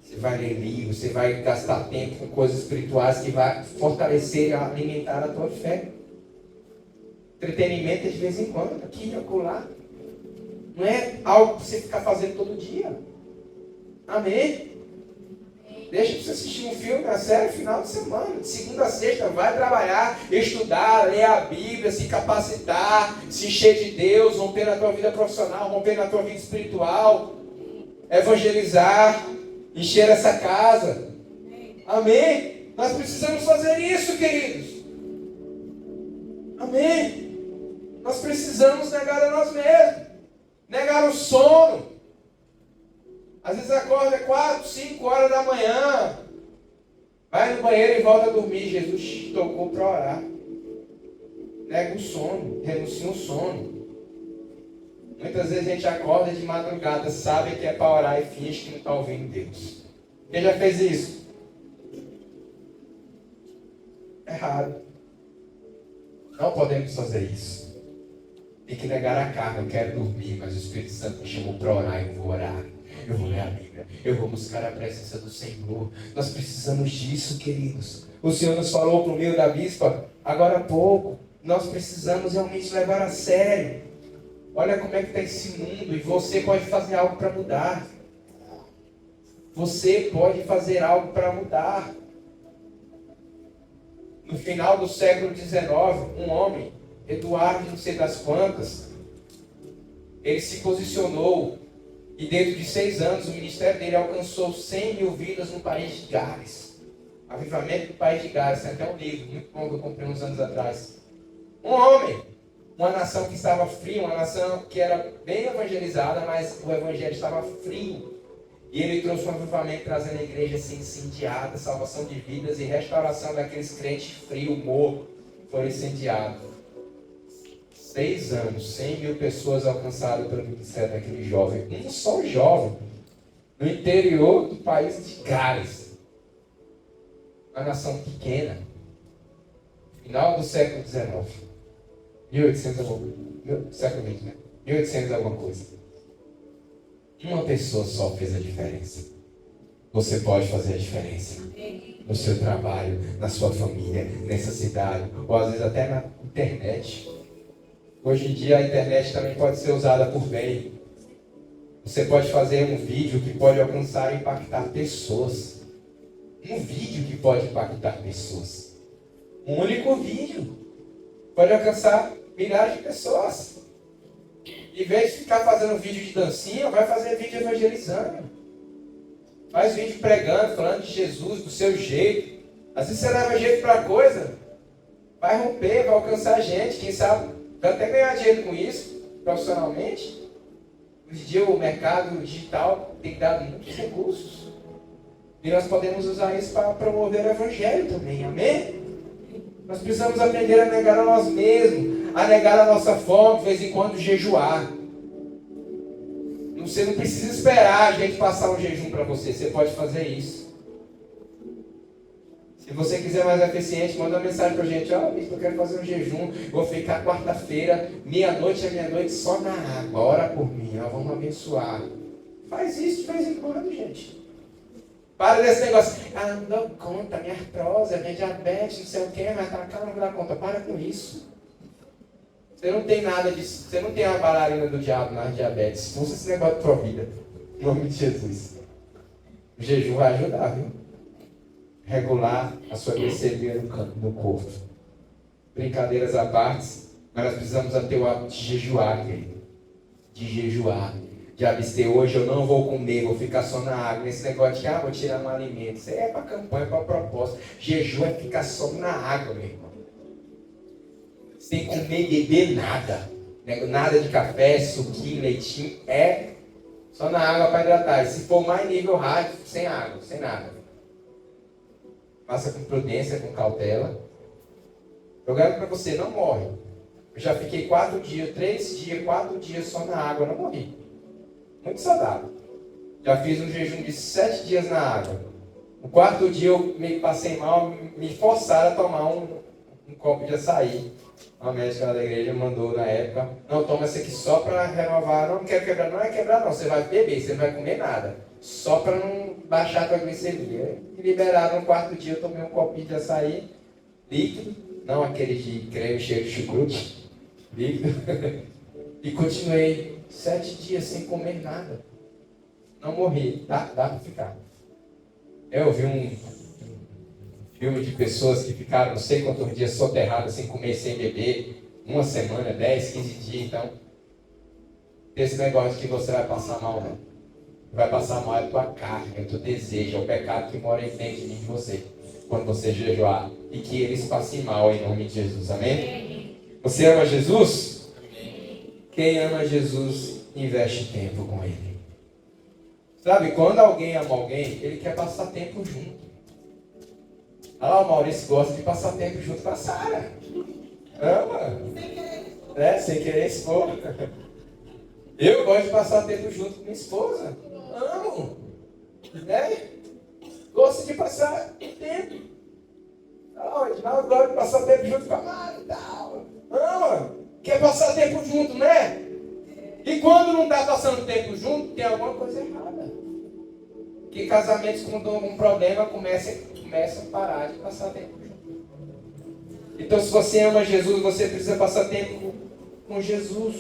você vai ler livros, você vai gastar tempo com coisas espirituais que vai fortalecer e alimentar a tua fé. Entretenimento é de vez em quando, aqui e acolá. Não é algo para você ficar fazendo todo dia. Amém? Deixa você assistir um filme, uma série, final de semana. De segunda a sexta, vai trabalhar, estudar, ler a Bíblia, se capacitar, se encher de Deus, romper na tua vida profissional, romper na tua vida espiritual, evangelizar, encher essa casa. Amém? Nós precisamos fazer isso, queridos. Amém? Nós precisamos negar a nós mesmos. Negar o sono. Às vezes acorda 4, 5 horas da manhã. Vai no banheiro e volta a dormir. Jesus te tocou para orar. Nega o sono. Renuncia o sono. Muitas vezes a gente acorda de madrugada, sabe que é para orar e finge que não está ouvindo Deus. Quem já fez isso? Errado. Não podemos fazer isso. Tem que negar a carne. Eu quero dormir, mas o Espírito Santo me chamou para orar e eu vou orar. Eu vou ler a Bíblia. Eu vou buscar a presença do Senhor. Nós precisamos disso, queridos. O Senhor nos falou por meio da bispa agora há pouco. Nós precisamos realmente levar a sério. Olha como é que está esse mundo. E você pode fazer algo para mudar. Você pode fazer algo para mudar. No final do século XIX, um homem, Eduardo não sei das quantas, ele se posicionou. E dentro de 6 anos, o ministério dele alcançou 100 mil vidas no país de Gales. Avivamento do país de Gales. Tem até um livro muito bom que eu comprei uns anos atrás. Um homem. Uma nação que estava fria. Uma nação que era bem evangelizada, mas o evangelho estava frio. E ele trouxe um avivamento trazendo a igreja assim, incendiada, salvação de vidas e restauração daqueles crentes frios, mortos, foram incendiados. 6 anos, 100 mil pessoas alcançadas pelo ministério daquele jovem. Um só jovem. No interior do país de Gales. Uma nação pequena. Final do século XIX. 1800 século XX, né? 1800 alguma coisa. Uma pessoa só fez a diferença. Você pode fazer a diferença. No seu trabalho, na sua família, nessa cidade. Ou às vezes até na internet. Hoje em dia a internet também pode ser usada por bem. Você pode fazer um vídeo que pode alcançar e impactar pessoas. Um vídeo que pode impactar pessoas. Um único vídeo pode alcançar milhares de pessoas. Em vez de ficar fazendo vídeo de dancinha, vai fazer vídeo evangelizando. Faz vídeo pregando, falando de Jesus, do seu jeito. Às vezes você leva jeito para a coisa. Vai romper, vai alcançar gente, quem sabe vai até ganhar dinheiro com isso, profissionalmente. Hoje em dia o mercado digital tem dado muitos recursos. E nós podemos usar isso para promover o evangelho também, amém? Nós precisamos aprender a negar a nós mesmos, a negar a nossa fome, de vez em quando jejuar. Você não precisa esperar a gente passar um jejum para você, você pode fazer isso. Se você quiser mais eficiente, manda uma mensagem para a gente. Eu quero fazer um jejum, vou ficar quarta-feira, meia-noite a meia-noite só na água. Ora por mim, vamos abençoar. Faz isso de vez em quando, gente. Para desse negócio. Não dou conta, minha artrose, minha diabetes, não sei o que, mas tá cara, não dá conta. Para com isso. Você não tem nada disso. Você não tem a bailarina do diabo na diabetes. Usa esse negócio de tua vida. Em nome de Jesus. O jejum vai ajudar, viu? Regular a sua glicemia no corpo. Brincadeiras à parte, mas nós precisamos ter o hábito de jejuar, querido. De jejuar. De abster. Hoje eu não vou comer, vou ficar só na água. Nesse negócio de, vou tirar um alimento. Isso é para campanha, para propósito. Jejum é ficar só na água, meu irmão. sem comer e beber nada. Nada de café, suquinho, leitinho, só na água para hidratar. E se for mais nível hard, sem água, sem nada. Faça com prudência, com cautela. Eu garanto para você, não morre. Eu já fiquei 4 dias, 3 dias, 4 dias só na água, não morri. Muito saudável. Já fiz um jejum de 7 dias na água. No 4º dia eu me passei mal, me forçaram a tomar um copo de açaí. Uma médica da igreja mandou na época, não, toma esse aqui só para renovar, não quero quebrar, não é quebrar não, você vai beber, você não vai comer nada. Só para não baixar a tua glicemia. E liberaram no 4º dia, eu tomei um copinho de açaí, líquido, não aquele de creme cheio de chucrute, líquido. E continuei 7 dias sem comer nada. Não morri, dá para ficar. Eu vi um filme de pessoas que ficaram não sei quantos dias soterradas sem comer, sem beber, 1 semana, 10, 15 dias, então. Esse negócio que você vai passar mal, não. Vai passar mal é a tua carne, é o teu desejo, é o pecado que mora dentro de você, quando você jejuar. E que eles passem mal em nome de Jesus, amém? Você ama Jesus? Quem ama Jesus, investe tempo com Ele. Sabe, quando alguém ama alguém, ele quer passar tempo junto. Ah, o Maurício gosta de passar tempo junto com a Sara. Ama. Sem querer expor. Eu gosto de passar tempo junto com minha esposa. Amo. Gosto de passar tempo. Não, eu gosto de passar tempo junto com a Mari e tal. Ama. Quer passar tempo junto, né? E quando não está passando tempo junto, tem alguma coisa errada. Que casamentos com algum problema começam a parar de passar tempo junto. Então, se você ama Jesus, você precisa passar tempo com Jesus.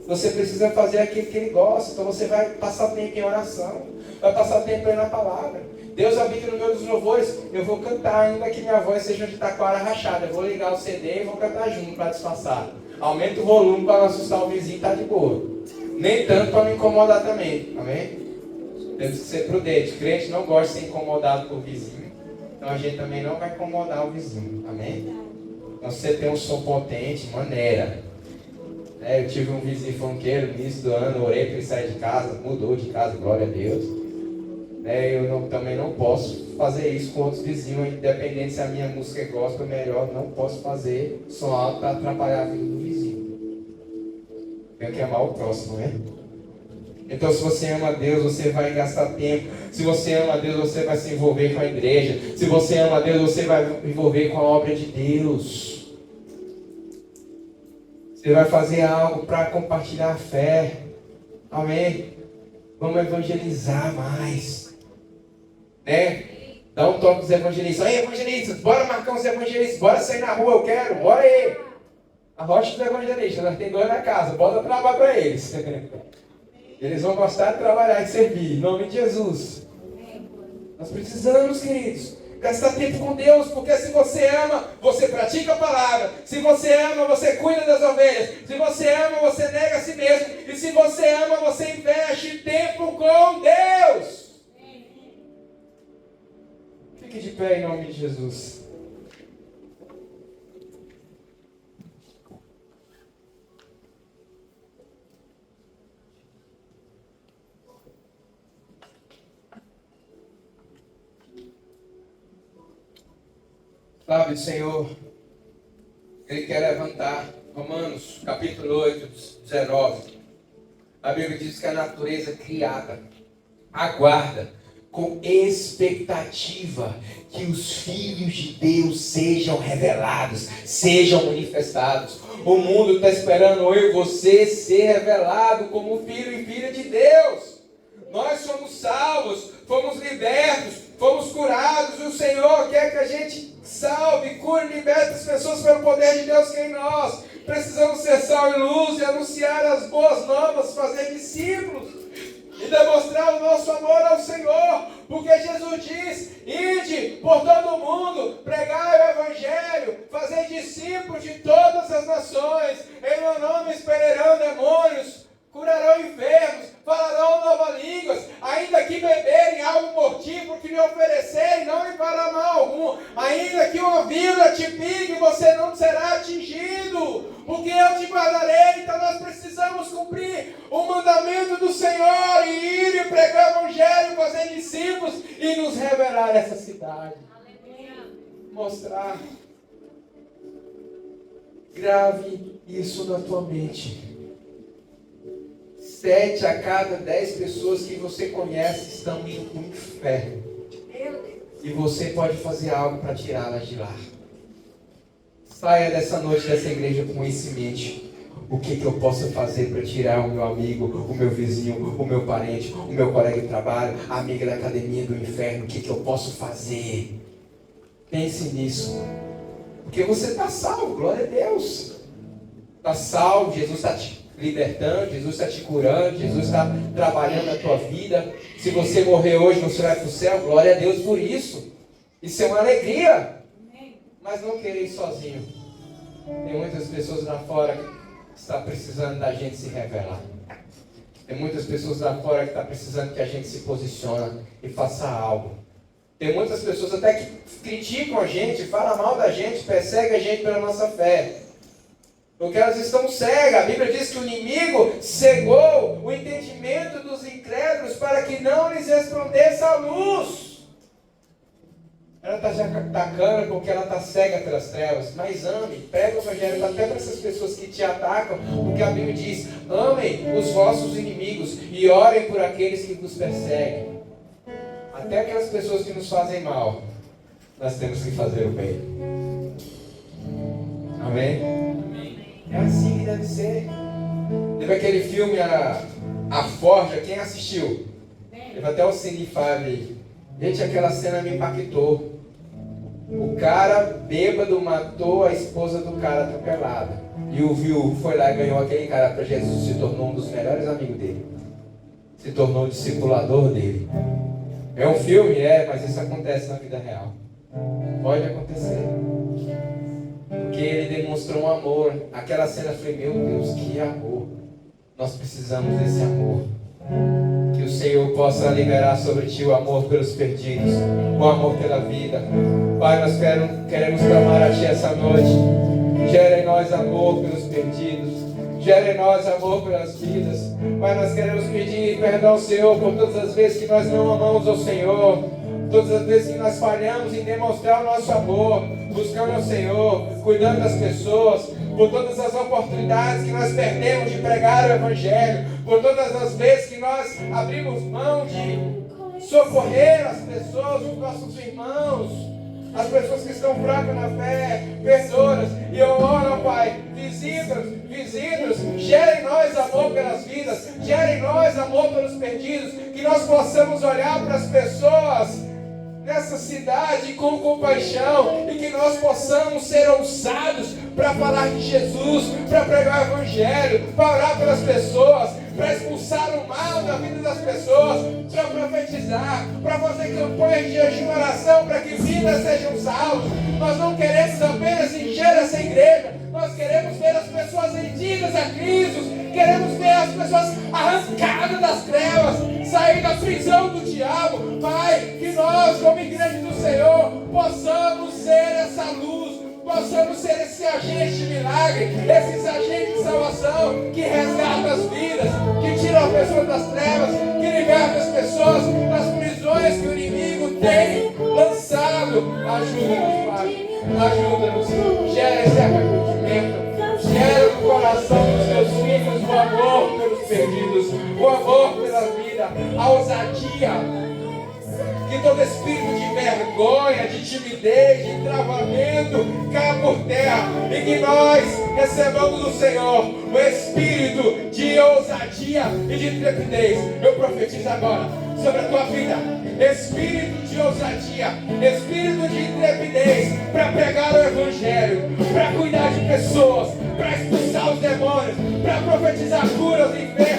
Você precisa fazer aquilo que Ele gosta. Então, você vai passar tempo em oração. Vai passar tempo aí na palavra. Deus habita no meio dos louvores. Eu vou cantar, ainda que minha voz seja de taquara rachada. Eu vou ligar o CD e vou cantar junto para disfarçar. Aumenta o volume para não assustar o vizinho, tá de boa. Nem tanto para me incomodar também. Amém? Temos que ser prudentes. O crente não gosta de ser incomodado por vizinho. Então a gente também não vai incomodar o vizinho. Amém? Então você tem um som potente, maneira. Eu tive um vizinho funkeiro no início do ano, orei para ele sair de casa, mudou de casa, glória a Deus. Eu também não posso fazer isso com outros vizinhos, independente se a minha música é gospel melhor, não posso fazer som alto para atrapalhar a vida do vizinho. Tenho que amar o próximo, né? Então, se você ama a Deus, você vai gastar tempo. Se você ama a Deus, você vai se envolver com a igreja. Se você ama a Deus, você vai se envolver com a obra de Deus. Você vai fazer algo para compartilhar a fé. Amém? Vamos evangelizar mais. Dá um toque dos evangelistas. Aí, evangelistas, bora marcar uns evangelistas. Bora sair na rua, eu quero. Bora aí. A rocha dos evangelistas, nós temos 2 na casa. Bota trabalho para eles. Eles vão gostar de trabalhar e servir. Em nome de Jesus. Nós precisamos, queridos, gastar tempo com Deus. Porque se você ama, você pratica a palavra. Se você ama, você cuida das ovelhas. Se você ama, você nega a si mesmo. E se você ama, você investe tempo com Deus. Fique de pé em nome de Jesus. Sabe, o Senhor, Ele quer levantar. Romanos, capítulo 8, 19. A Bíblia diz que a natureza criada aguarda com expectativa que os filhos de Deus sejam revelados, sejam manifestados. O mundo está esperando eu e você ser revelado como filho e filha de Deus. Nós somos salvos, fomos libertos, fomos curados. O Senhor quer que a gente salve, cure e liberte as pessoas pelo poder de Deus que é em nós. Precisamos ser sal e luz e anunciar as boas novas, fazer discípulos e demonstrar o nosso amor ao Senhor. Porque Jesus diz: ide por todo o mundo, pregai o Evangelho, fazer discípulos de todas as nações. Em meu nome expelirão demônios, curarão enfermos, falarão novas línguas, ainda que beberem algo mortífero que lhe oferecerem, não lhe fará mal algum, ainda que uma vírgula te pique, você não será atingido, porque eu te guardarei. Então nós precisamos cumprir o mandamento do Senhor e ir e pregar o evangelho, fazer discípulos e nos revelar essa cidade. Mostrar. Grave isso na tua mente. 7 a cada 10 pessoas que você conhece estão indo para o inferno. E você pode fazer algo para tirá-las de lá. Saia dessa noite dessa igreja com isso em mente. O que eu posso fazer para tirar o meu amigo, o meu vizinho, o meu parente, o meu colega de trabalho, a amiga da academia do inferno? O que eu posso fazer? Pense nisso. Porque você está salvo, glória a Deus. Está salvo, Jesus está te libertando, Jesus está te curando, Jesus está trabalhando na tua vida. Se você morrer hoje, você vai para o céu, glória a Deus por isso. Isso é uma alegria. Mas não querer ir sozinho. Tem muitas pessoas lá fora que estão precisando da gente se revelar. Tem muitas pessoas lá fora que estão precisando que a gente se posicione e faça algo. Tem muitas pessoas até que criticam a gente, falam mal da gente, perseguem a gente pela nossa fé. Porque elas estão cegas. A Bíblia diz que o inimigo cegou o entendimento dos incrédulos para que não lhes resplandeça a luz. Ela está já atacando porque ela está cega pelas trevas. Mas ame, prega o evangelho até para essas pessoas que te atacam. Porque a Bíblia diz: amem os vossos inimigos e orem por aqueles que vos perseguem. Até aquelas pessoas que nos fazem mal, nós temos que fazer o bem. Amém? É assim que deve ser. Teve aquele filme A Forja, quem assistiu? Teve até o Cine Fábio aí. Gente, aquela cena me impactou. O cara bêbado matou a esposa do cara atropelado. E o viúvo foi lá e ganhou aquele cara para Jesus. Se tornou um dos melhores amigos dele. Se tornou o discipulador dele. É um filme, mas isso acontece na vida real. Pode acontecer. Porque ele demonstrou um amor. Aquela cena foi, meu Deus, que amor. Nós precisamos desse amor. Que o Senhor possa liberar sobre ti o amor pelos perdidos, o amor pela vida. Pai, nós queremos clamar a ti essa noite. Gera em nós amor pelos perdidos. Gera em nós amor pelas vidas. Pai, nós queremos pedir perdão ao Senhor por todas as vezes que nós não amamos ao Senhor. Todas as vezes que nós falhamos em demonstrar o nosso amor, buscando ao Senhor, cuidando das pessoas, por todas as oportunidades que nós perdemos de pregar o Evangelho, por todas as vezes que nós abrimos mão de socorrer as pessoas, os nossos irmãos, as pessoas que estão fracas na fé, perdoa-nos. E eu oro, Pai, visita-nos, gera em nós amor pelas vidas, gera em nós amor pelos perdidos, que nós possamos olhar para as pessoas nessa cidade com compaixão e que nós possamos ser ousados para falar de Jesus, para pregar o Evangelho, para orar pelas pessoas, para expulsar o mal da vida das pessoas, para profetizar, para fazer campanhas de jejum e oração para que vidas sejam salvas. Nós não queremos apenas encher essa igreja, nós queremos ver as pessoas rendidas a Cristo, queremos ver as pessoas arrancadas das trevas, sair da prisão do diabo. Pai, que nós, como igreja do Senhor, possamos ser essa luz, possamos ser esse agente de milagre, esses agentes de salvação, que resgatam as vidas, que tiram as pessoas das trevas, que libertam as pessoas das prisões que o inimigo tem lançado. Ajuda-nos, Pai, ajuda-nos, gera esse arrependimento, gera no coração dos teus filhos o amor pelos perdidos, o amor pela vida, a ousadia. Que todo espírito de vergonha, de timidez, de travamento caia por terra e que nós recebamos do Senhor o espírito de ousadia e de intrepidez. Eu profetizo agora sobre a tua vida, espírito de ousadia, espírito de intrepidez para pregar o Evangelho, para cuidar de pessoas, para expulsar os demônios, para profetizar curas e enfermos.